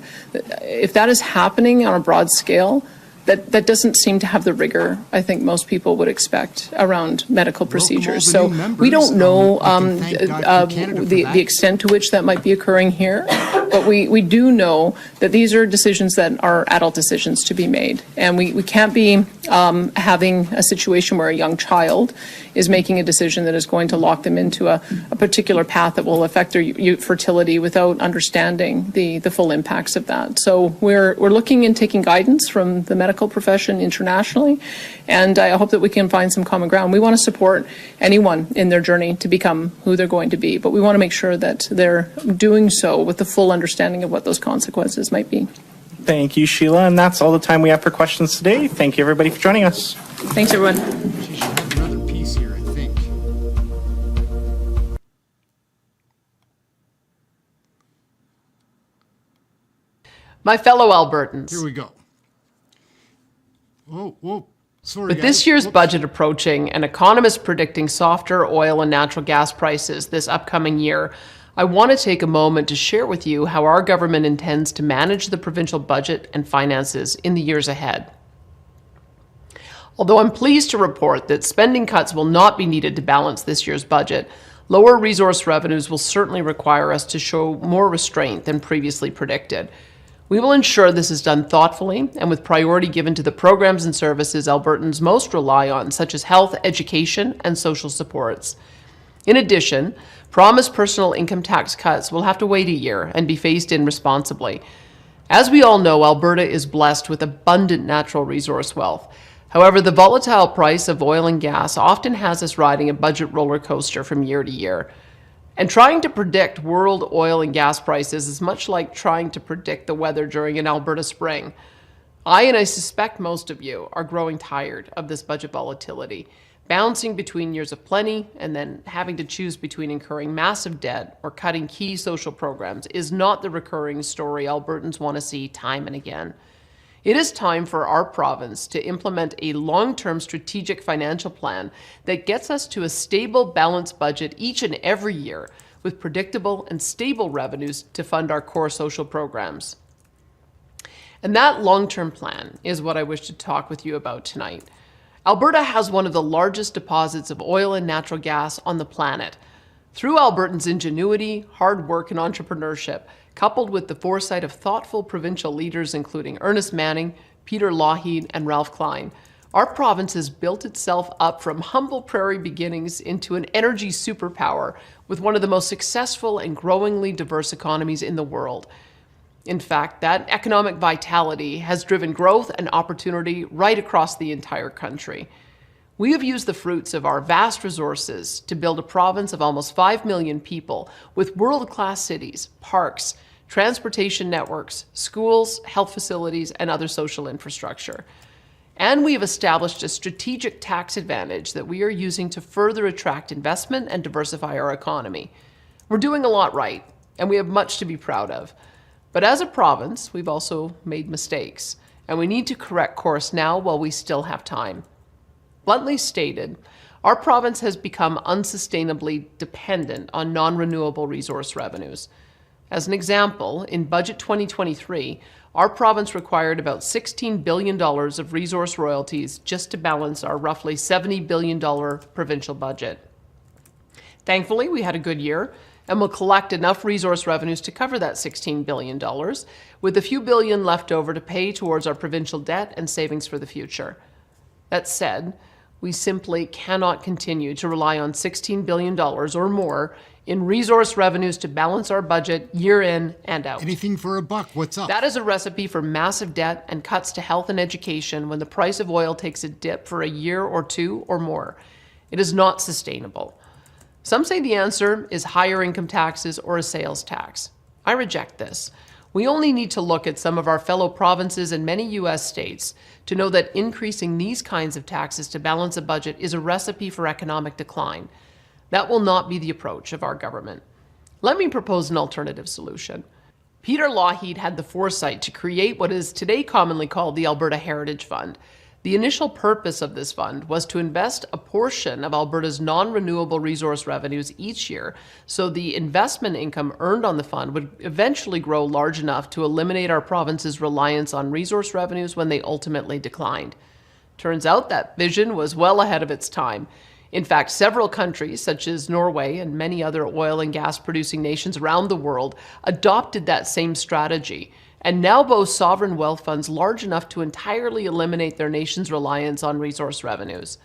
If that is happening on a broad scale, that doesn't seem to have the rigor I think most people would expect around medical procedures. So we don't know the extent to which that might be occurring here, but we do know that these are decisions that are adult decisions to be made. And we can't be having a situation where a young child is making a decision that is going to lock them into a particular path that will affect their fertility without understanding the full impacts of that. So we're looking and taking guidance from the medical profession internationally, and I hope that we can find some common ground. We want to support anyone in their journey to become who they're going to be, but we want to make sure that they're doing so with the full understanding of what those consequences might be. Thank you, Sheila, and that's all the time we have for questions today. Thank you, everybody, for joining us. Thanks, everyone. She should have another piece here, I think. My fellow Albertans. Here we go. Whoa. Sorry, With this year's budget approaching and economists predicting softer oil and natural gas prices this upcoming year, I want to take a moment to share with you how our government intends to manage the provincial budget and finances in the years ahead. Although I'm pleased to report that spending cuts will not be needed to balance this year's budget, lower resource revenues will certainly require us to show more restraint than previously predicted. We will ensure this is done thoughtfully and with priority given to the programs and services Albertans most rely on, such as health, education, and social supports. In addition, promised personal income tax cuts will have to wait a year and be phased in responsibly. As we all know, Alberta is blessed with abundant natural resource wealth. However, the volatile price of oil and gas often has us riding a budget roller coaster from year to year. And trying to predict world oil and gas prices is much like trying to predict the weather during an Alberta spring. I suspect most of you are growing tired of this budget volatility, bouncing between years of plenty and then having to choose between incurring massive debt or cutting key social programs is not the recurring story Albertans want to see time and again. It is time for our province to implement a long-term strategic financial plan that gets us to a stable, balanced budget each and every year with predictable and stable revenues to fund our core social programs. And that long-term plan is what I wish to talk with you about tonight. Alberta has one of the largest deposits of oil and natural gas on the planet. Through Albertans' ingenuity, hard work, and entrepreneurship, coupled with the foresight of thoughtful provincial leaders including Ernest Manning, Peter Lougheed, and Ralph Klein, our province has built itself up from humble prairie beginnings into an energy superpower with one of the most successful and growingly diverse economies in the world. In fact, that economic vitality has driven growth and opportunity right across the entire country. We have used the fruits of our vast resources to build a province of almost 5 million people with world-class cities, parks, transportation networks, schools, health facilities, and other social infrastructure. And we have established a strategic tax advantage that we are using to further attract investment and diversify our economy. We're doing a lot right, and we have much to be proud of. But as a province, we've also made mistakes, and we need to correct course now while we still have time. Bluntly stated, our province has become unsustainably dependent on non-renewable resource revenues. As an example, in Budget 2023, our province required about $16 billion of resource royalties just to balance our roughly $70 billion provincial budget. Thankfully, we had a good year, and will collect enough resource revenues to cover that $16 billion, with a few billion left over to pay towards our provincial debt and savings for the future. That said, we simply cannot continue to rely on $16 billion or more in resource revenues to balance our budget year in and out. Anything for a buck, what's up? That is a recipe for massive debt and cuts to health and education when the price of oil takes a dip for a year or two or more. It is not sustainable. Some say the answer is higher income taxes or a sales tax. I reject this. We only need to look at some of our fellow provinces and many U.S. states to know that increasing these kinds of taxes to balance a budget is a recipe for economic decline. That will not be the approach of our government. Let me propose an alternative solution. Peter Lougheed had the foresight to create what is today commonly called the Alberta Heritage Fund. The initial purpose of this fund was to invest a portion of Alberta's non-renewable resource revenues each year, so the investment income earned on the fund would eventually grow large enough to eliminate our province's reliance on resource revenues when they ultimately declined. Turns out that vision was well ahead of its time. In fact, several countries, such as Norway and many other oil and gas producing nations around the world, adopted that same strategy and now boast sovereign wealth funds large enough to entirely eliminate their nation's reliance on resource revenues.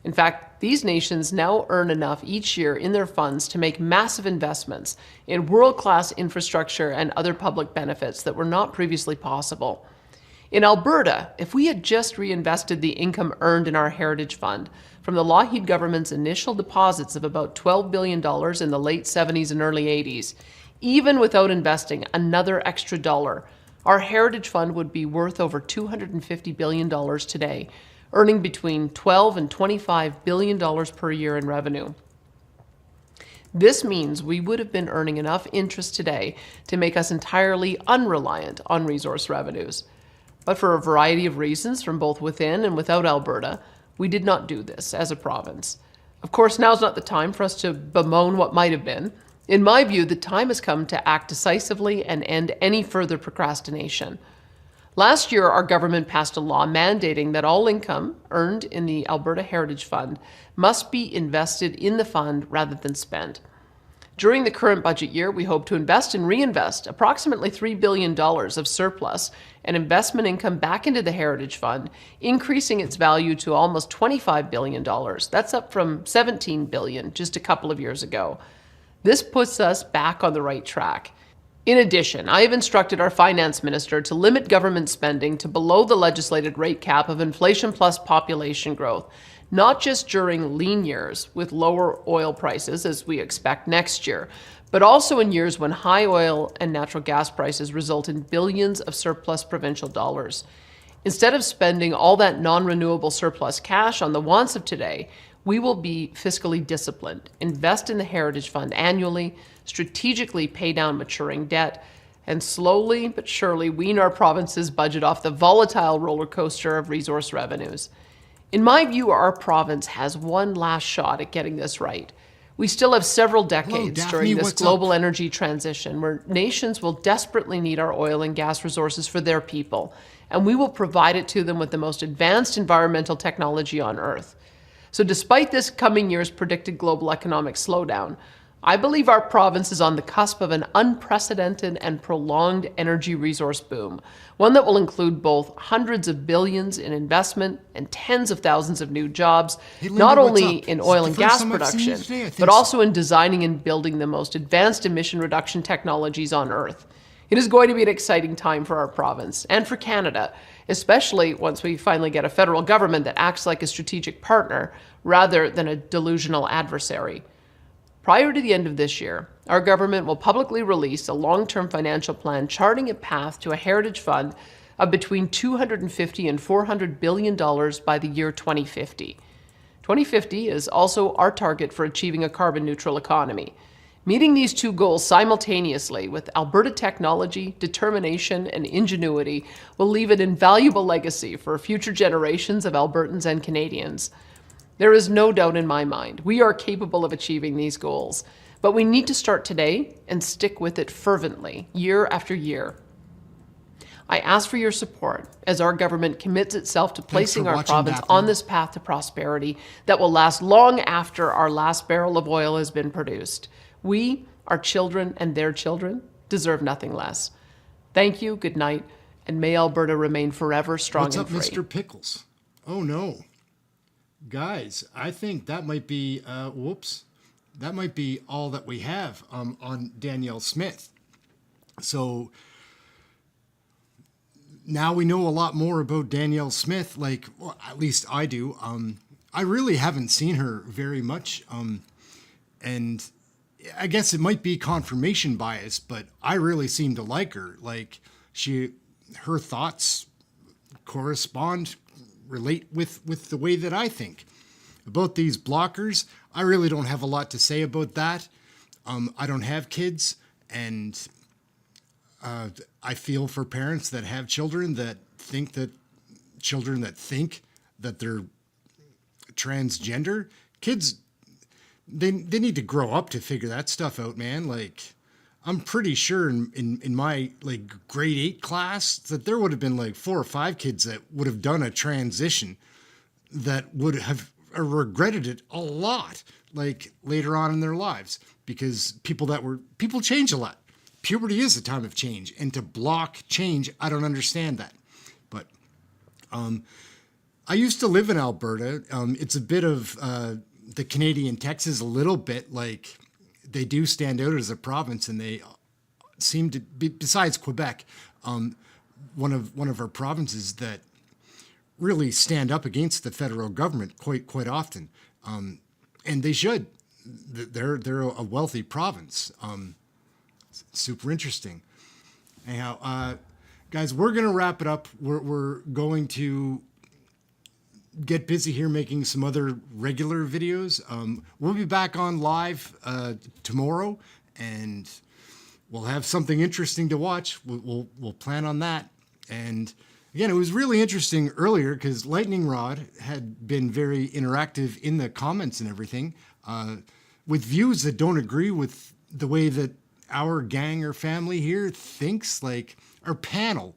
In fact, these nations now earn enough each year in their funds to make massive investments in world-class infrastructure and other public benefits that were not previously possible. In Alberta, if we had just reinvested the income earned in our Heritage Fund from the Lougheed government's initial deposits of about $12 billion in the late 70s and early 80s, even without investing another extra dollar, our Heritage Fund would be worth over $250 billion today, earning between $12 and $25 billion per year in revenue. This means we would have been earning enough interest today to make us entirely unreliant on resource revenues. But for a variety of reasons, from both within and without Alberta, we did not do this as a province. Of course, now's not the time for us to bemoan what might have been. In my view, the time has come to act decisively and end any further procrastination. Last year, our government passed a law mandating that all income earned in the Alberta Heritage Fund must be invested in the fund rather than spent. During the current budget year, we hope to invest and reinvest approximately $3 billion of surplus and investment income back into the Heritage Fund, increasing its value to almost $25 billion. That's up from $17 billion just a couple of years ago. This puts us back on the right track. In addition, I have instructed our finance minister to limit government spending to below the legislated rate cap of inflation plus population growth, not just during lean years with lower oil prices, as we expect next year, but also in years when high oil and natural gas prices result in billions of surplus provincial dollars. Instead of spending all that non-renewable surplus cash on the wants of today, we will be fiscally disciplined, invest in the Heritage Fund annually, strategically pay down maturing debt, and slowly but surely wean our province's budget off the volatile roller coaster of resource revenues. In my view, our province has one last shot at getting this right. We still have several decades during this global energy transition where nations will desperately need our oil and gas resources for their people, and we will provide it to them with the most advanced environmental technology on Earth. So despite this coming year's predicted global economic slowdown, I believe our province is on the cusp of an unprecedented and prolonged energy resource boom, one that will include both hundreds of billions in investment and tens of thousands of new jobs, not only in oil and gas production, but also in designing and building the most advanced emission reduction technologies on Earth. It is going to be an exciting time for our province and for Canada, especially once we finally get a federal government that acts like a strategic partner rather than a delusional adversary. Prior to the end of this year, our government will publicly release a long-term financial plan charting a path to a Heritage Fund of between $250 and $400 billion by the year 2050. 2050 is also our target for achieving a carbon-neutral economy. Meeting these two goals simultaneously with Alberta technology, determination, and ingenuity will leave an invaluable legacy for future generations of Albertans and Canadians. There is no doubt in my mind we are capable of achieving these goals, but we need to start today and stick with it fervently, year after year. I ask for your support as our government commits itself to placing our province on this path to prosperity that will last long after our last barrel of oil has been produced. We Our children and their children deserve nothing less. Thank you, good night, and may Alberta remain forever strong What's and up, free. Mr. Pickles? Oh no. Guys, I think that might be, that might be all that we have on Danielle Smith. So now we know a lot more about Danielle Smith, like, well, at least I do. I really haven't seen her very much. And I guess it might be confirmation bias, but I really seem to like her. Like, her thoughts correspond, relate with the way that I think. About these blockers, I really don't have a lot to say about that. I don't have kids, and I feel for parents that have children that think that they're transgender. Kids, they need to grow up to figure that stuff out, man. Like, I'm pretty sure in my like grade 8 class that there would have been like 4 or 5 kids that would have done a transition that would have regretted it a lot, like later on in their lives, because people change a lot. Puberty is a time of change, and to block change, I don't understand that. But I used to live in Alberta. It's a bit of the Canadian Texas, a little bit. Like, they do stand out as a province, and they seem to be, besides Quebec, one of our provinces that really stand up against the federal government quite often, and they should. They're a wealthy province. Super interesting. Anyhow, guys, we're gonna wrap it up. We're going to get busy here making some other regular videos. We'll be back on live tomorrow, and we'll have something interesting to watch. We'll plan on that. And again, it was really interesting earlier because Lightning Rod had been very interactive in the comments and everything, with views that don't agree with the way that our gang or family here thinks. Like, our panel,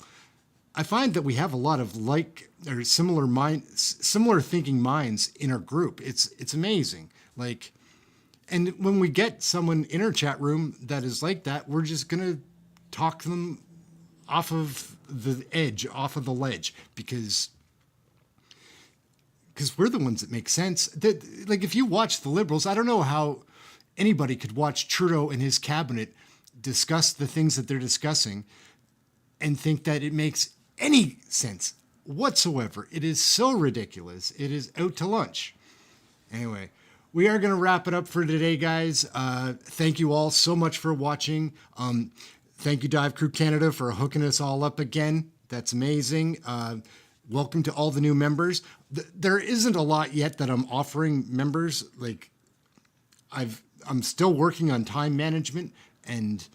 I find that we have a lot of similar thinking minds in our group. It's amazing. Like, and when we get someone in our chat room that is like that, we're just gonna talk them off of the edge, off of the ledge, because we're the ones that make sense. Like, if you watch the Liberals, I don't know how anybody could watch Trudeau and his cabinet discuss the things that they're discussing and think that it makes any sense whatsoever. It is so ridiculous. It is out to lunch. Anyway, we are going to wrap it up for today, guys. Thank you all so much for watching. Thank you, Dive Crew Canada, for hooking us all up again. That's amazing. Welcome to all the new members. There isn't a lot yet that I'm offering members. Like, I'm still working on time management, and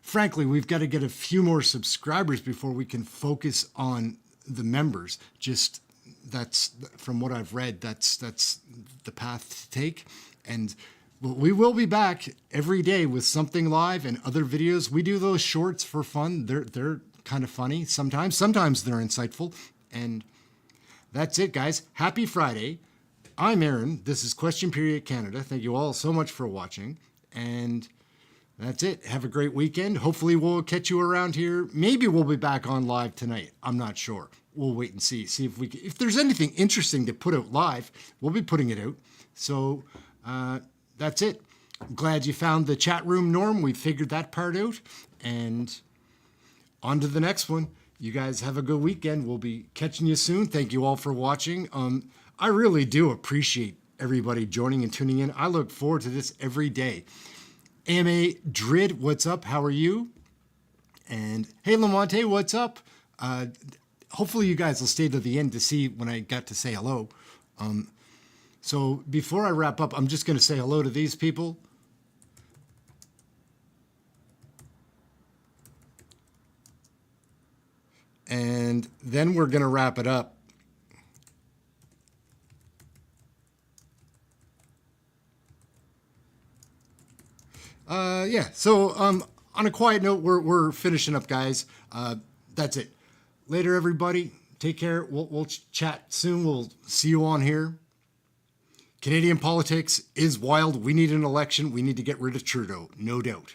frankly, we've got to get a few more subscribers before we can focus on the members. Just, that's, from what I've read, that's the path to take. And we will be back every day with something live and other videos. We do those shorts for fun. They're kind of funny sometimes they're insightful. And that's it, guys. Happy Friday. I'm Ehren. This is Question Period Canada. Thank you all so much for watching. And that's it. Have a great weekend. Hopefully we'll catch you around here. Maybe we'll be back on live tonight. I'm not sure. We'll wait and see. See if there's anything interesting to put out live, we'll be putting it out. So that's it. I'm glad you found the chat room, Norm. We figured that part out. And on to the next one. You guys have a good weekend. We'll be catching you soon. Thank you all for watching. I really do appreciate everybody joining and tuning in. I look forward to this every day. AMA Drid, what's up? How are you? And hey, Lamonte, what's up? Hopefully you guys will stay to the end to see when I got to say hello. So before I wrap up, I'm just going to say hello to these people. And then we're going to wrap it up. Yeah, so on a quiet note, we're finishing up, guys. That's it. Later, everybody. Take care. We'll chat soon. We'll see you on here. Canadian politics is wild. We need an election. We need to get rid of Trudeau, no doubt.